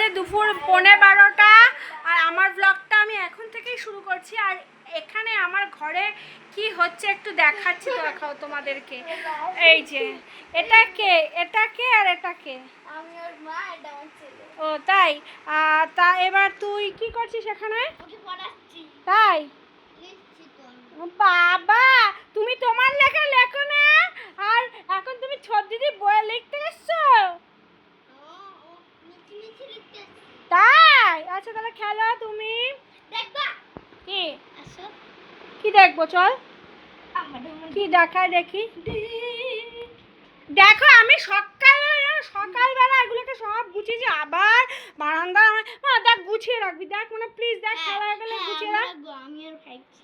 বাজে দুপুর 11:15 আর আমার ব্লগটা আমি এখন থেকেই শুরু করছি। আর এখানে আমার ঘরে কি হচ্ছে একটু দেখাচ্ছি, তো দেখাও তোমাদেরকে। এই যে এটা কে আর এটা কে? আমি ওর মা, এটা আমার ছেলে। ও তাই? তা এবার তুই কি করছিস এখানে? ওকে পড়াচ্ছি। তাই লিখছি তো আমি। বাবা, তুমি তোমার লেখা লেখো না, আর এখন তুমি ছোট দিদি বইয়ে লিখতে এসছো? ও লিখছি লিখতে। তাই? আচ্ছা তাহলে খেলো তুমি। দেখবা কি আসো। কি দেখবো? চল কি দেখায় দেখি। দেখো আমি সকালবেলা এগুলোকে সব গুছিয়েছি, আবার বারান্দা দেখ গুছিয়ে রাখবি, দেখ মানে প্লিজ দেখ, খেলা হয়ে গেলে গুছিয়ে রাখ। আমি আর খাইছি।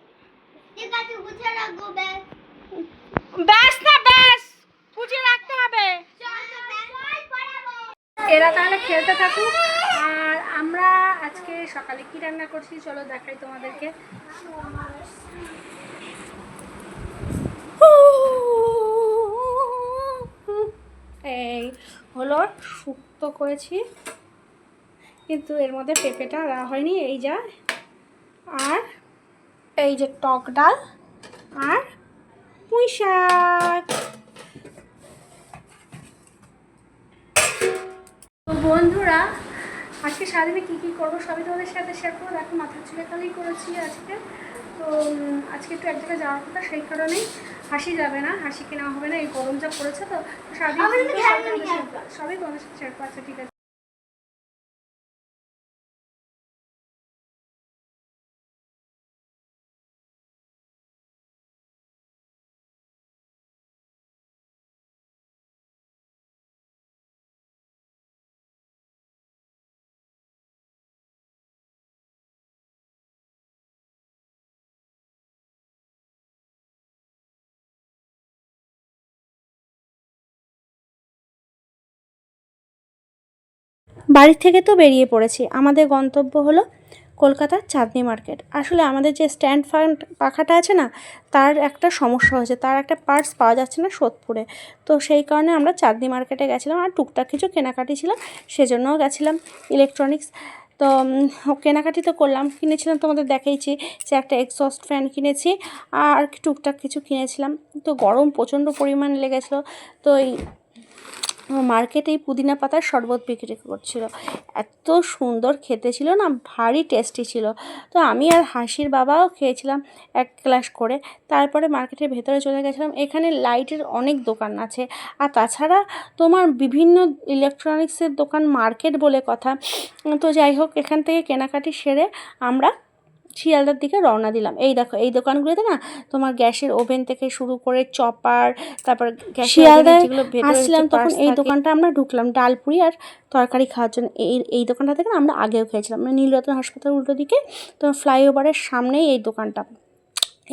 ঠিক আছে গুছিয়ে রাখবো। ব্যাস না ব্যাস গুছিয়ে রাখতে হবে। এরা তাহলে খেলতে থাকুক, আর আমরা আজকে সকালে কি রান্না করছি চলো দেখাই তোমাদেরকে। এই হলো শুক্তো করেছি, কিন্তু এর মধ্যে পেঁপেটা দেওয়া হয়নি, এই যা। আর এই যে টক ডাল আর পুঁই শাক। তো বন্ধুরা, আজকে সারাদিনে কী কী করবো সবই তোমাদের সাথে শেয়ার করবো। দেখো মাথার চুলেখালি করেছি আজকে, তো আজকে একটু এক জায়গায় যাওয়ার কথা, সেই কারণেই হাসি যাবে না, হাসি কেনা হবে না, এই গরম যা পড়েছে। তো সারাদিন সবই তোমাদের সাথে শেয়ার করবো। আচ্ছা ঠিক আছে। বাড়ি থেকে তো বেরিয়ে পড়েছি, আমাদের গন্তব্য হলো কলকাতার চাঁদনি মার্কেট। আসলে আমাদের যে স্ট্যান্ড ফান্ড পাখাটা আছে না, তার একটা সমস্যা হয়েছে, তার একটা পার্টস পাওয়া যাচ্ছে না সোদপুরে। তো সেই কারণে আমরা চাঁদনি মার্কেটে গেছিলাম, আর টুকটাক কিছু কেনাকাটি ছিল সেজন্যও গেছিলাম। ইলেকট্রনিক্স তো কেনাকাটি তো করলাম, কিনেছিলাম তোমাদের দেখাইছি যে একটা এক্সস্ট ফ্যান কিনেছি, আর টুকটাক কিছু কিনেছিলাম। তো গরম প্রচণ্ড পরিমাণে লেগেছিলো, তো এই মার্কেটে পুদিনা পাতার শরবত বিক্রি করছিল, এত সুন্দর খেতে ছিল না, ভারী টেস্টি ছিল। তো আমি আর হাসির বাবাও খেয়েছিলাম এক গ্লাস করে। তারপরে মার্কেটের ভেতরে চলে গেছিলাম, এখানে লাইটের অনেক দোকান আছে, আর তাছাড়া তোমার বিভিন্ন ইলেকট্রনিক্সের দোকান, মার্কেট বলে কথা। তো যাই হোক, এখান থেকে কেনাকাটি সেরে আমরা শিয়ালদার দিকে রওনা দিলাম। এই দেখো এই দোকানগুলোতে না তোমার গ্যাসের ওভেন থেকে শুরু করে চপার, তারপর শিয়ালদায় যেগুলো আসছিলাম তখন এই দোকানটা আমরা ঢুকলাম ডালপুরি আর তরকারি খাওয়ার জন্য। এই দোকানটা থেকে না আমরা আগেও খেয়েছিলাম, মানে নীলরত্ন হাসপাতাল উল্টো দিকে, তো ফ্লাইওভারের সামনেই এই দোকানটা।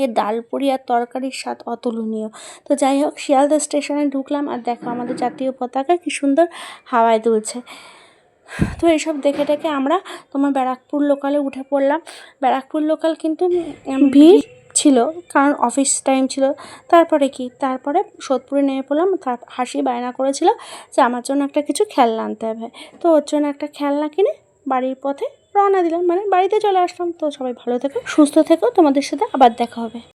এর ডালপুরি আর তরকারির স্বাদ অতুলনীয়। তো যাই হোক, শিয়ালদা স্টেশনে ঢুকলাম, আর দেখো আমাদের জাতীয় পতাকা কি সুন্দর হাওয়ায় দুলছে। তো এইসব দেখে দেখে আমরা তোমার ব্যারাকপুর লোকালে উঠে পড়লাম। ব্যারাকপুর লোকাল কিন্তু ভিড় ছিল, কারণ অফিস টাইম ছিল। তারপরে সোদপুরে নেমে পড়লাম। হাসি বায়না করেছিল যে আমার জন্য একটা কিছু খেলনা আনতে হবে, তো ওর জন্য একটা খেলনা কিনে বাড়ির পথে রওনা দিলাম, মানে বাড়িতে চলে আসলাম। তো সবাই ভালো থেকো, সুস্থ থেকো, তোমাদের সাথে আবার দেখা হবে।